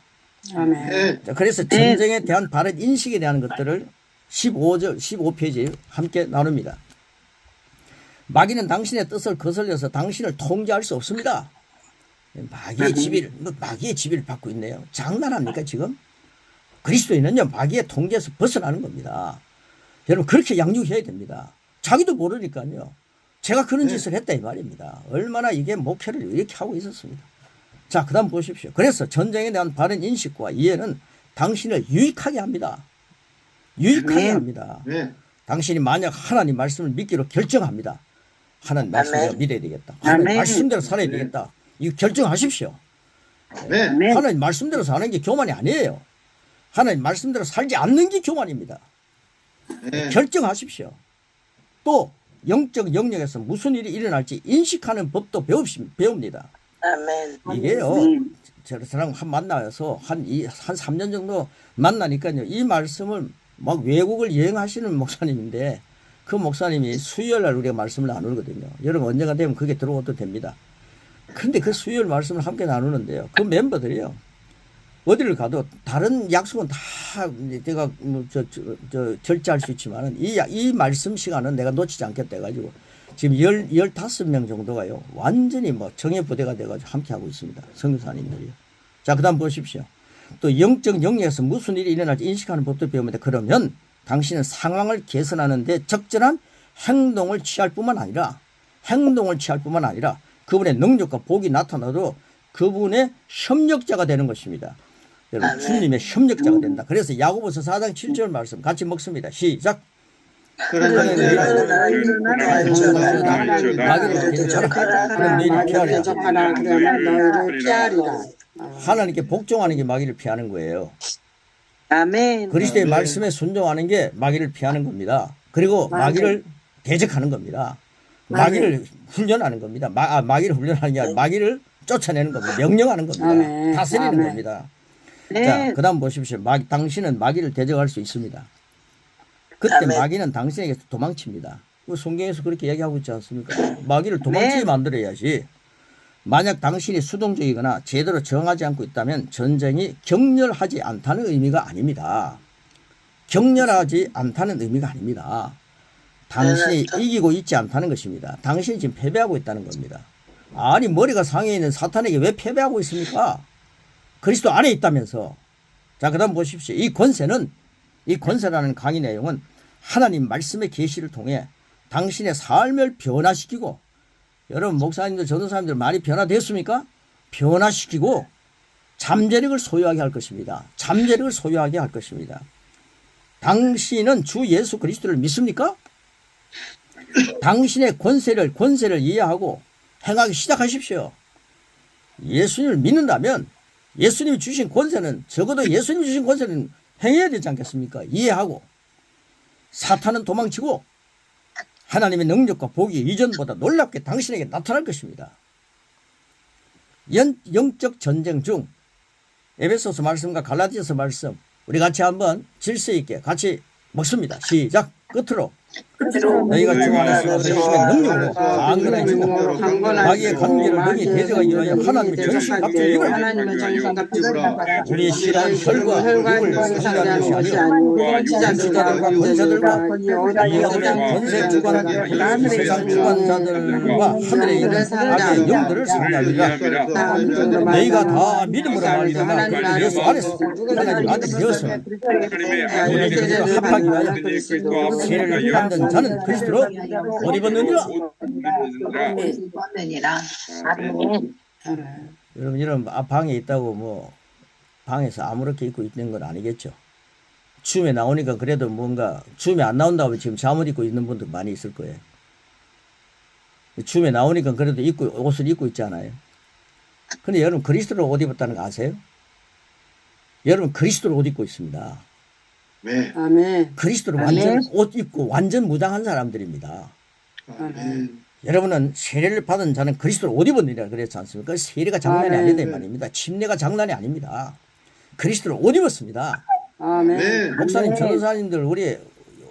아멘. 자, 그래서 전쟁에 대한 바른 인식에 대한 것들을 15페이지에 함께 나눕니다. 마귀는 당신의 뜻을 거슬려서 당신을 통제할 수 없습니다. 마귀의 지배를 받고 있네요. 장난합니까 지금? 그리스도인은요 마귀의 통제에서 벗어나는 겁니다. 여러분 그렇게 양육해야 됩니다. 자기도 모르니까요. 제가 그런 짓을 했다 이 말입니다. 얼마나 이게 목회를 이렇게 하고 있었습니다. 자, 그 다음 보십시오. 그래서 전쟁에 대한 바른 인식과 이해는 당신을 유익하게 합니다. 유익하게 합니다. 당신이 만약 하나님 말씀을 믿기로 결정합니다. 하나님 말씀을 믿어야 되겠다. 하나님 말씀대로 살아야 되겠다. 이거 결정하십시오. 하나님 말씀대로 사는 게 교만이 아니에요. 하나님 말씀대로 살지 않는 게 교만입니다. 결정하십시오. 또 영적 영역에서 무슨 일이 일어날지 인식하는 법도 배웁니다. 아멘. 이게요, 저랑 만나서 한 3년 정도 만나니까요, 이 말씀을 막 외국을 여행하시는 목사님인데 그 목사님이 수요일 날 우리가 말씀을 나누거든요. 여러분 언제가 되면 그게 들어와도 됩니다. 근데 그 수요일 말씀을 함께 나누는데요, 그 멤버들이요, 어디를 가도 다른 약속은 다 내가 절제할 수 있지만은 이 말씀 시간은 내가 놓치지 않겠다 해가지고 지금 15명 정도가요 완전히 뭐 정예부대가 돼가지고 함께 하고 있습니다. 선교사님들이요. 자, 그 다음 보십시오. 또 영적 영역에서 무슨 일이 일어날지 인식하는 법도 배웁니다. 그러면 당신은 상황을 개선하는데 적절한 행동을 취할 뿐만 아니라 그분의 능력과 복이 나타나도 그분의 협력자가 되는 것입니다. 여러분, 주님의 협력자가 된다. 그래서 야고보서 4장 7절 말씀 같이 먹습니다. 시작. 하나님께 복종하는 게 마귀를 피하는 거예요. 아멘. 그리스도의 말씀에 순종하는 게 마귀를 피하는 겁니다. 그리고 마귀를 대적하는 겁니다. 마귀를 훈련하는 겁니다. 마귀를 훈련하는 게 아니라 마귀를 쫓아내는 겁니다. 명령하는 겁니다. 다스리는 겁니다. 자, 그 다음 보십시오. 당신은 마귀를 대적할 수 있습니다. 그때 마귀는 당신에게서 도망칩니다. 성경에서 그렇게 얘기하고 있지 않습니까? 마귀를 도망치게 만들어야지. 만약 당신이 수동적이거나 제대로 정하지 않고 있다면 전쟁이 격렬하지 않다는 의미가 아닙니다. 격렬하지 않다는 의미가 아닙니다. 당신이 이기고 있지 않다는 것입니다. 당신이 지금 패배하고 있다는 겁니다. 아니 머리가 상해 있는 사탄에게 왜 패배하고 있습니까? 그리스도 안에 있다면서. 자, 그 다음 보십시오. 이 권세라는 강의 내용은 하나님 말씀의 계시를 통해 당신의 삶을 변화시키고, 여러분 목사님들 전도사님들 많이 변화됐습니까? 변화시키고 잠재력을 소유하게 할 것입니다. 잠재력을 소유하게 할 것입니다. 당신은 주 예수 그리스도를 믿습니까? 당신의 권세를 이해하고 행하기 시작하십시오. 예수님을 믿는다면 예수님이 주신 권세는, 적어도 예수님이 주신 권세는 행해야 되지 않겠습니까? 이해하고 사탄은 도망치고 하나님의 능력과 복이 이전보다 놀랍게 당신에게 나타날 것입니다. 영적 전쟁 중 에베소서 말씀과 갈라디아서 말씀 우리 같이 한번 질서 있게 같이 먹습니다. 시작. 끝으로 너희가 주 안에서 너희의 능력으로 강건해지고 마귀의 관계를 능히 대적하기 위하여 하나님의 전신 갑주를 입으라. 우리의 신앙은 혈과 육을 상대하는 것이 아니요 지자들과 권세들과 이들의 권세 주관 세상 주관자들과 하늘에 있는 악의 영들을 상대하리라. 너희가 다 믿음으로 말미암아 그리스도 예수 안에서 하나님 아들이 되었으나 우리 그리스도와 합하기 위하여 세례를 받는 자는 그리스도로 옷 입었느니라. 여러분 이런 방에 있다고 뭐 방에서 아무렇게 입고 있는 건 아니겠죠. 춤에 나오니까 그래도 뭔가, 춤에 안 나온다고 지금 잠옷 입고 있는 분들 많이 있을 거예요. 춤에 나오니까 그래도 옷을 입고 있잖아요. 근데 여러분 그리스도로 옷 입었다는 거 아세요? 여러분 그리스도로 옷 입고 있습니다. 네. 아멘. 그리스도로 완전 옷 입고 완전 무장한 사람들입니다. 아멘. 여러분은 세례를 받은 자는 그리스도로 옷 입었느니라 그랬지 않습니까? 세례가 장난이 아니다 이 말입니다. 침례가 장난이 아닙니다. 그리스도로 옷 입었습니다. 아멘. 목사님, 전도사님들 우리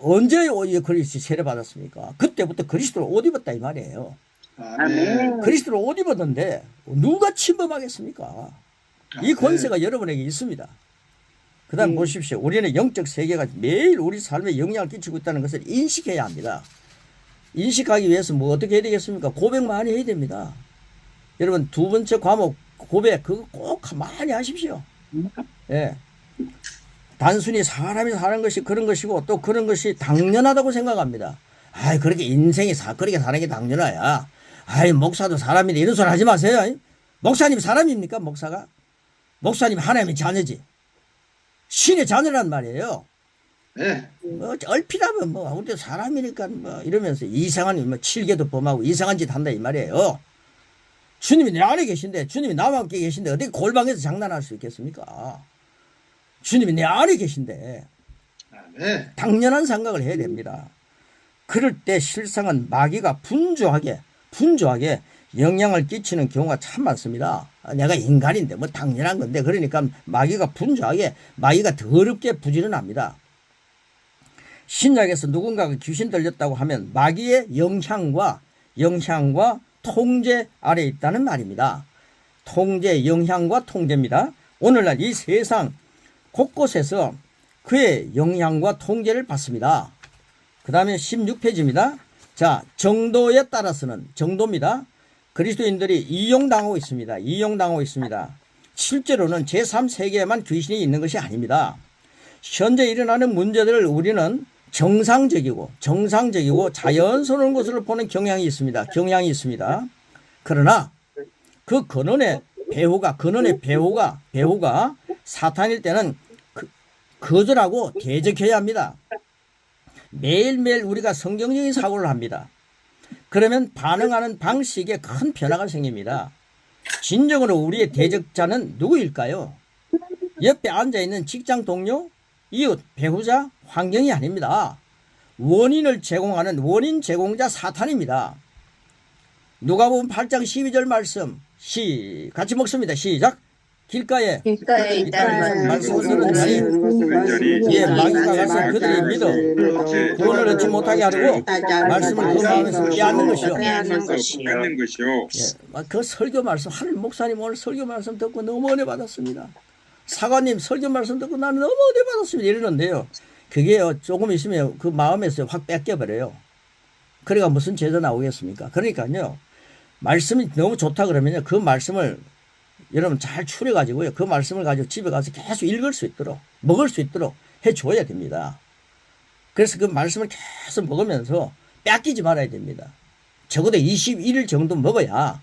언제 그리스도 세례 받았습니까? 그때부터 그리스도로 옷 입었다 이 말이에요. 아멘. 그리스도로 옷 입었는데 누가 침범하겠습니까? 이 권세가 여러분에게 있습니다. 그 다음 보십시오. 우리는 영적 세계가 매일 우리 삶에 영향을 끼치고 있다는 것을 인식해야 합니다. 인식하기 위해서 뭐 어떻게 해야 되겠습니까? 고백 많이 해야 됩니다. 여러분 두 번째 과목 고백 그거 꼭 많이 하십시오. 예. 단순히 사람이 사는 것이 그런 것이고 또 그런 것이 당연하다고 생각합니다. 아이 그렇게 인생이 그렇게 사는 게 당연하야. 아이 목사도 사람인데 이런 소리 하지 마세요. 목사님 사람입니까? 목사님 하나님의 자녀지. 신의 자녀란 말이에요. 네. 뭐 얼핏하면 뭐 우리도 사람이니까 뭐 이러면서 이상한 뭐 칠개도 범하고 이상한 짓 한다 이 말이에요. 주님이 내 안에 계신데, 주님이 나와 함께 계신데 어떻게 골방에서 장난할 수 있겠습니까? 주님이 내 안에 계신데 네. 당연한 생각을 해야 됩니다. 그럴 때 실상은 마귀가 분주하게 영향을 끼치는 경우가 참 많습니다. 내가 인간인데 뭐 당연한 건데, 그러니까 마귀가 분주하게, 마귀가 더럽게 부지런합니다. 신약에서 누군가가 귀신 들렸다고 하면 마귀의 영향과 통제 아래에 있다는 말입니다. 통제, 영향과 통제입니다. 오늘날 이 세상 곳곳에서 그의 영향과 통제를 받습니다. 그 다음에 16페이지입니다. 자, 정도에 따라서는, 정도입니다. 그리스도인들이 이용당하고 있습니다. 실제로는 제3세계에만 귀신이 있는 것이 아닙니다. 현재 일어나는 문제들을 우리는 정상적이고 자연스러운 것으로 보는 경향이 있습니다. 그러나 그 근원의 배후가 사탄일 때는 거절하고 대적해야 합니다. 매일매일 우리가 성경적인 사고를 합니다. 그러면 반응하는 방식에 큰 변화가 생깁니다. 진정으로 우리의 대적자는 누구일까요? 옆에 앉아있는 직장 동료, 이웃, 배우자, 환경이 아닙니다. 원인을 제공하는 원인 제공자 사탄입니다. 누가복음 8장 12절 말씀 같이 먹습니다. 시작. 길가에 있다는 말씀을 들은 자니 마귀가 가서 그들이 믿어 구원을 얻지 못하게 하려고 말씀을 그 마음에서 빼앗는 것이요. 그 설교 말씀, 하늘 목사님 오늘 설교 말씀 듣고 너무 은혜 받았습니다. 사관님 설교 말씀 듣고 나는 너무 은혜 받았습니다. 이러는데요. 그게요 조금 있으면 그 마음에서 확 뺏겨버려요. 그러니까 무슨 제자 나오겠습니까? 그러니까요. 말씀이 너무 좋다 그러면요. 그 말씀을 여러분 잘 추려가지고요. 그 말씀을 가지고 집에 가서 계속 읽을 수 있도록, 먹을 수 있도록 해줘야 됩니다. 그래서 그 말씀을 계속 먹으면서 뺏기지 말아야 됩니다. 적어도 21일 정도 먹어야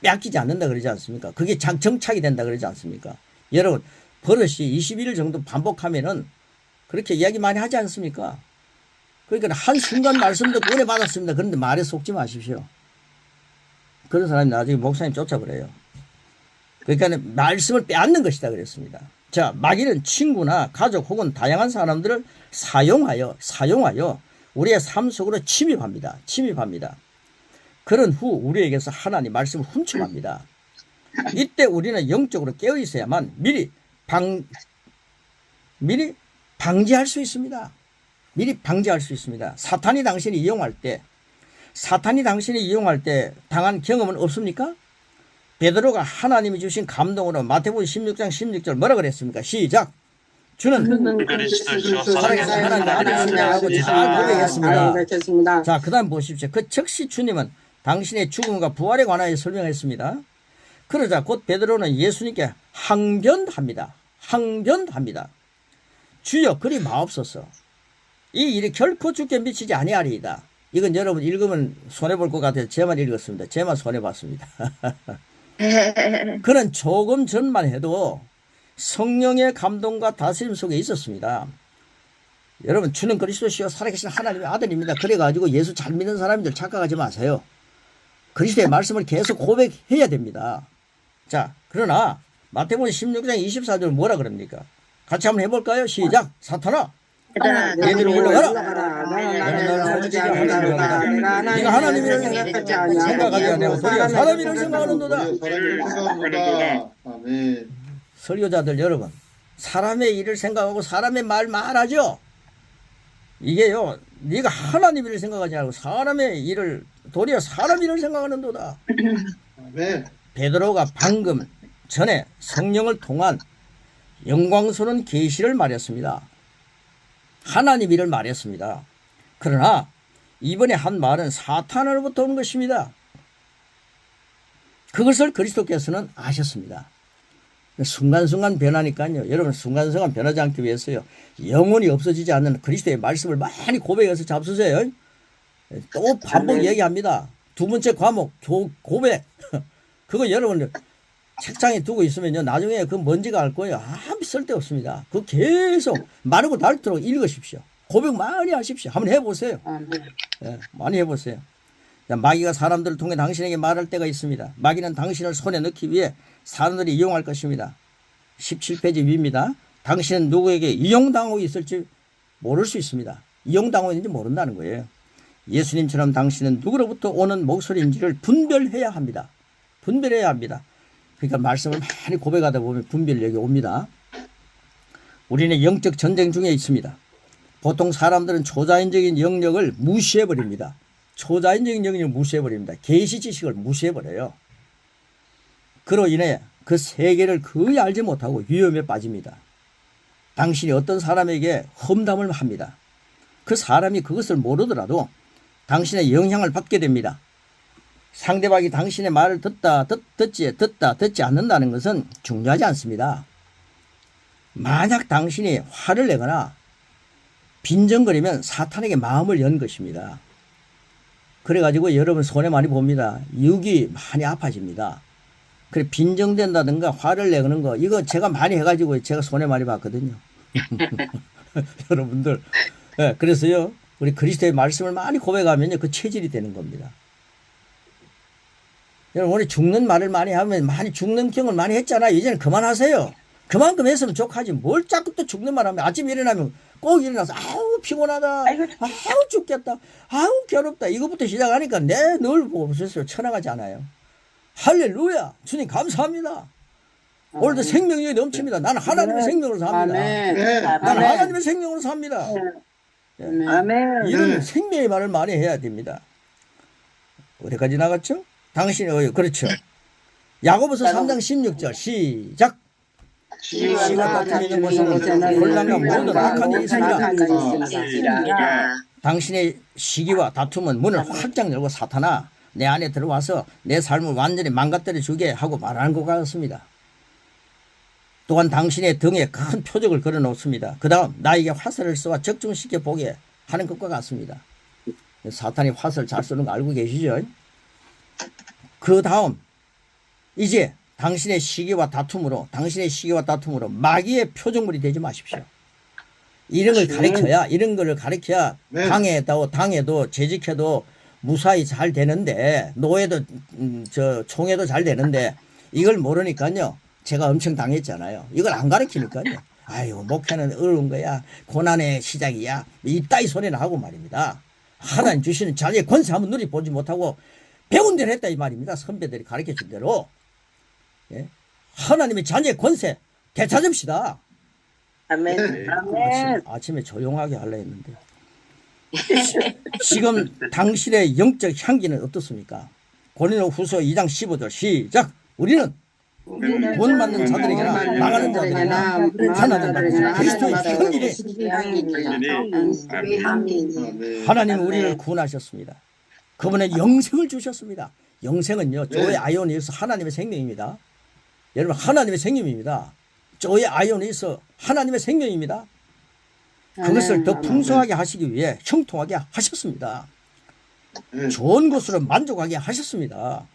뺏기지 않는다 그러지 않습니까? 그게 정착이 된다 그러지 않습니까? 여러분, 버릇이 21일 정도 반복하면은 그렇게 이야기 많이 하지 않습니까? 그러니까 한순간 말씀도 은혜 받았습니다. 그런데 말에 속지 마십시오. 그런 사람이 나중에 목사님 쫓아버려요. 그러니까 말씀을 빼앗는 것이다 그랬습니다. 자, 마귀는 친구나 가족 혹은 다양한 사람들을 사용하여 우리의 삶 속으로 침입합니다. 그런 후 우리에게서 하나님 말씀을 훔쳐갑니다. 이때 우리는 영적으로 깨어 있어야만 미리 방지할 수 있습니다. 사탄이 당신이 이용할 때 당한 경험은 없습니까? 베드로가 하나님이 주신 감동으로 마태복음 16장 16절 뭐라 그랬습니까? 시작. 주는 그리스도시요 살아계신 하나님 아들이시라고 잘 고백했습니다. 자, 그 다음 보십시오. 그 즉시 주님은 당신의 죽음과 부활에 관하여 설명했습니다. 그러자 곧 베드로는 예수님께 항변합니다. 주여 그리 마옵소서. 이 일이 결코 주께 미치지 아니하리이다. 이건 여러분 읽으면 손해볼 것 같아서 제만 읽었습니다. 제만 손해봤습니다. 그는 조금 전만 해도 성령의 감동과 다스림 속에 있었습니다. 여러분, 주는 그리스도시요 살아계신 하나님의 아들입니다. 그래가지고 예수 잘 믿는 사람들 착각하지 마세요. 그리스도의 말씀을 계속 고백해야 됩니다. 자, 그러나 마태복음 16장 24절 뭐라 그럽니까? 같이 한번 해볼까요? 시작. 사탄아, 얘들을 물러가라. 네가 하나님이를 생각하지 아니하고 도리어 사람 일을 생각하는도다. 아멘. 설교자들 여러분, 사람의 일을 생각하고 사람의 말하죠. 이게요, 네가 하나님 일을 생각하지 않고 사람의 일을 도리어 사람 일을 생각하는도다. 아멘. 베드로가 방금 전에 성령을 통한 영광스러운 계시를 말했습니다. 하나님 일을 말했습니다. 그러나 이번에 한 말은 사탄으로부터 온 것입니다. 그것을 그리스도께서는 아셨습니다. 순간순간 변하니까요. 여러분, 순간순간 변하지 않기 위해서요, 영원히 없어지지 않는 그리스도의 말씀을 많이 고백해서 잡수세요. 또 반복 얘기합니다. 두 번째 과목 고백. 그거 여러분 책상에 두고 있으면요, 나중에 그 먼지가 알 거예요. 아무 쓸데없습니다. 그거 계속 마르고 닳도록 읽으십시오. 고백 많이 하십시오. 한번 해보세요. 예, 많이 해보세요. 마귀가 사람들을 통해 당신에게 말할 때가 있습니다. 마귀는 당신을 손에 넣기 위해 사람들이 이용할 것입니다. 17페이지 위입니다. 당신은 누구에게 이용당하고 있을지 모를 수 있습니다. 이용당하고 있는지 모른다는 거예요. 예수님처럼 당신은 누구로부터 오는 목소리인지를 분별해야 합니다. 그러니까 말씀을 많이 고백하다 보면 분별력이 옵니다. 우리는 영적 전쟁 중에 있습니다. 보통 사람들은 초자연적인 영역을 무시해버립니다. 계시 지식을 무시해버려요. 그로 인해 그 세계를 거의 알지 못하고 위험에 빠집니다. 당신이 어떤 사람에게 험담을 합니다. 그 사람이 그것을 모르더라도 당신의 영향을 받게 됩니다. 상대방이 당신의 말을 듣지 않는다는 것은 중요하지 않습니다. 만약 당신이 화를 내거나 빈정거리면 사탄에게 마음을 연 것입니다. 그래가지고 여러분 손해 많이 봅니다. 육이 많이 아파집니다. 그래, 빈정된다든가 화를 내는 거, 이거 제가 많이 해가지고 제가 손해 많이 봤거든요. 여러분들. 네, 그래서요, 우리 그리스도의 말씀을 많이 고백하면요, 그 체질이 되는 겁니다. 여러분, 우리 죽는 말을 많이 하면 많이 죽는 경을 많이 했잖아요. 이제는 그만하세요. 그만큼 했으면 족하지. 뭘 자꾸 또 죽는 말 하면 아침에 일어나면 꼭 일어나서 아우 피곤하다. 아우 죽겠다. 아우 괴롭다. 이것부터 시작하니까 내 늘 보고 없었어요. 쳐나가지 않아요. 할렐루야. 주님 감사합니다. 오늘도 생명력이 넘칩니다. 나는 하나님의 생명으로 삽니다. 나는 하나님의 생명으로 삽니다. 이런 생명의 말을 많이 해야 됩니다. 어디까지 나갔죠? 당신이 그렇죠. 야고보서 3장 16절 시작. 시기와 다툼이 있는 곳에는 혼란과 모든 악한 일이 있으리라. 당신의 시기와 다툼은 문을 활짝 열고 사탄아 내 안에 들어와서 내 삶을 완전히 망가뜨려 주게 하고 말하는 것 같습니다. 또한 당신의 등에 큰 표적을 걸어 놓습니다. 그 다음 나에게 화살을 쏘아 적중시켜 보게 하는 것과 같습니다. 사탄이 화살 잘 쏘는 거 알고 계시죠? 그 다음 이제 당신의 시기와 다툼으로 마귀의 표적물이 되지 마십시오. 이런 걸 가르쳐야 당해도 재직해도 무사히 잘 되는데 노예도 총회도 잘 되는데 이걸 모르니까요. 제가 엄청 당했잖아요. 이걸 안 가르치니까요. 아유 목회는 어려운 거야. 고난의 시작이야. 이따위 소리는 하고 말입니다. 하나님 주시는 자녀의 권세 한번 누려보지 못하고 배운 대로 했다 이 말입니다. 선배들이 가르쳐준 대로. 예? 하나님의 자녀의 권세 되찾읍시다. 아멘. 아침에 조용하게 하려 했는데 지금 당신의 영적 향기는 어떻습니까? 고린도후서 2장 15절 시작. 우리는 돈 받는 자들에게나 나가는 자들에게나 하나님 받는 그리스도의 향기를 하나님 우리를 구원하셨습니다. 그분의 영생을 주셨습니다. 영생은요 저의 아이온에서 하나님의 생명입니다. 여러분 하나님의 생명입니다. 저의 아이온에서 하나님의 생명입니다. 그것을 더 풍성하게 하시기 위해 형통하게 하셨습니다. 좋은 것으로 만족하게 하셨습니다.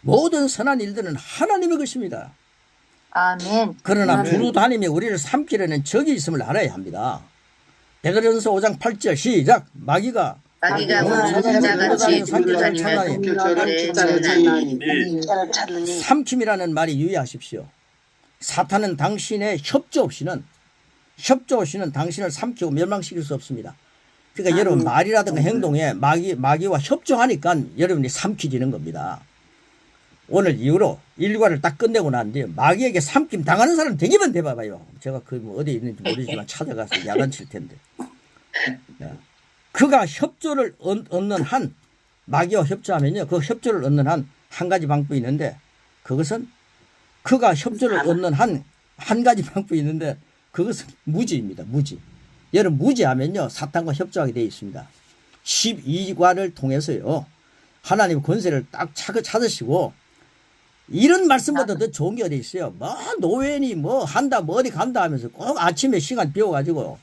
모든 선한 일들은 하나님의 것입니다. 아멘. 그러나 두루 다니며 우리를 삼키려는 적이 있음을 알아야 합니다. 베드로전서 5장 8절 시작. 마귀가 사자같이 삼킴이라는 말이 유의하십시오. 사탄은 당신의 협조 없이는 당신을 삼키고 멸망시킬 수 없습니다. 그러니까 여러분 말이라든가 행동에 마귀와 협조하니까 여러분이 삼키지는 겁니다. 오늘 이후로 일과를 딱 끝내고 난 뒤에 마귀에게 삼킴 당하는 사람 되기만 돼봐봐요. 제가 뭐 어디에 있는지 모르지만 찾아가서 야단칠 텐데. 그가 협조를 얻는 한 마귀와 협조하면요. 그 협조를 얻는 한 가지 방법이 있는데 그것은 그가 협조를 얻는 한 가지 방법이 있는데 그것은 무지입니다. 무지. 여러분 무지하면요. 사탄과 협조하게 되어 있습니다. 12과를 통해서요. 하나님의 권세를 딱 찾으시고 이런 말씀보다 더 좋은 게 어디 있어요. 뭐 노예니 뭐 한다 뭐 어디 간다 하면서 꼭 아침에 시간 비워가지고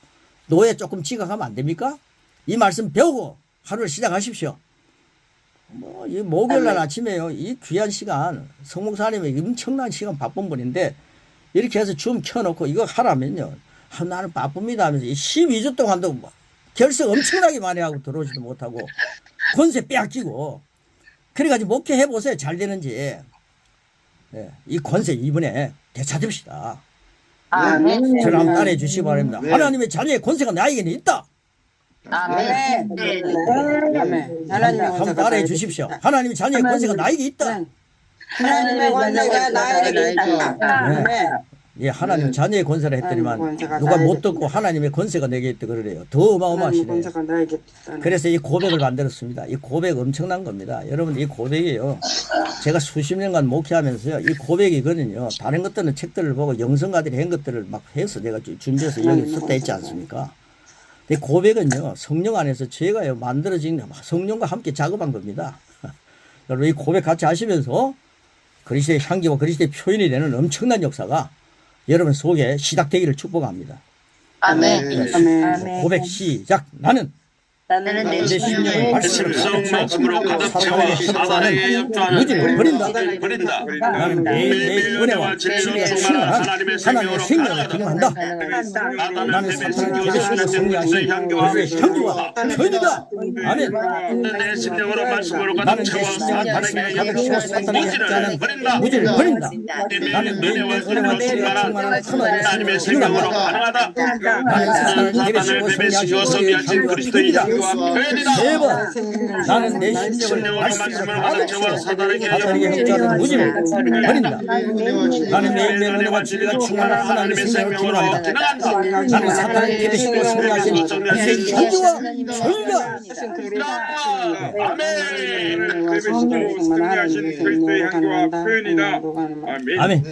노예 조금 지각하면 안 됩니까? 이 말씀 배우고 하루를 시작하십시오. 뭐 이 목요일날 아침에요. 이 귀한 시간 성목사님의 엄청난 시간 바쁜 분인데 이렇게 해서 줌 켜놓고 이거 하라면요. 나는 바쁩니다 하면서 12주 동안도 결석 엄청나게 많이 하고 들어오지도 못하고 권세 빼앗기고 그래가지고 목회해보세요. 잘 되는지. 네, 이 권세 이번에 되찾읍시다. 아멘. 저를 한번 따라해 주시기 바랍니다. 하나님의 자녀의 권세가 나에게는 있다. 아멘. 한번 따라해 주십시오. 하나님의 자녀의 권세가 나에게 있다. 하나님의 권세가 나에게 있다. 네. 예, 하나님 자녀의 권세를 했더니만 누가 못 듣고 하나님의 권세가 내게 있다 그러래요. 더 어마어마하시네요. 그래서 이 고백을 만들었습니다. 이 고백 엄청난 겁니다. 여러분 이 고백이에요. 제가 수십 년간 목회하면서요. 이 고백이거든요. 다른 것들은 책들을 보고 영성가들이 한 것들을 막 해서 내가 준비해서 여기 썼다 했지 않습니까? 이 고백은요. 성령 안에서 제가요 만들어진 성령과 함께 작업한 겁니다. 여러분 이 고백 같이 하시면서 그리스도의 향기와 그리스도의 표현이 되는 엄청난 역사가 여러분 속에 시작되기를 축복합니다. 아멘. 아멘. 고백 시작. 나는 내 심령을 말씀으로 가득 채워 사단에게 협조하는 무지를 버린다. 버린다. 나는 매일 은혜와 진리가 충만한 하나님의 생명을 기능한다. 나는 사탄을 괴롭히고 승리하신 그리스도의 향기와 표현이다. 아멘. 내 심령으로 말씀으로 나는 가득 내 채워 심령을 말씀으로 사단에게 가득 채워 사탄에게 협조하는 버린다. 무지를 버린다. 나는 은혜와 은혜와 진리가 충만한 충만한 하나님의 생명으로 가능하다. 나는 사탄을 괴롭히고 승리하신 그리스도의 그리스도의 향기와 표현이다. 네 번. 나는 내 심령을 말씀으로 가득 채워 사탄에게 협조하는 무지를 버린다. 나는 매일매일 은혜와 진리가 충만한 하나님의 생명을 기능한다. 나는 사탄을 괴롭히고 승리하신 그리스도의 향기와 표현이다. 아멘. 승리하신 그리스도의 향기와 표현이다. 아멘. 아멘.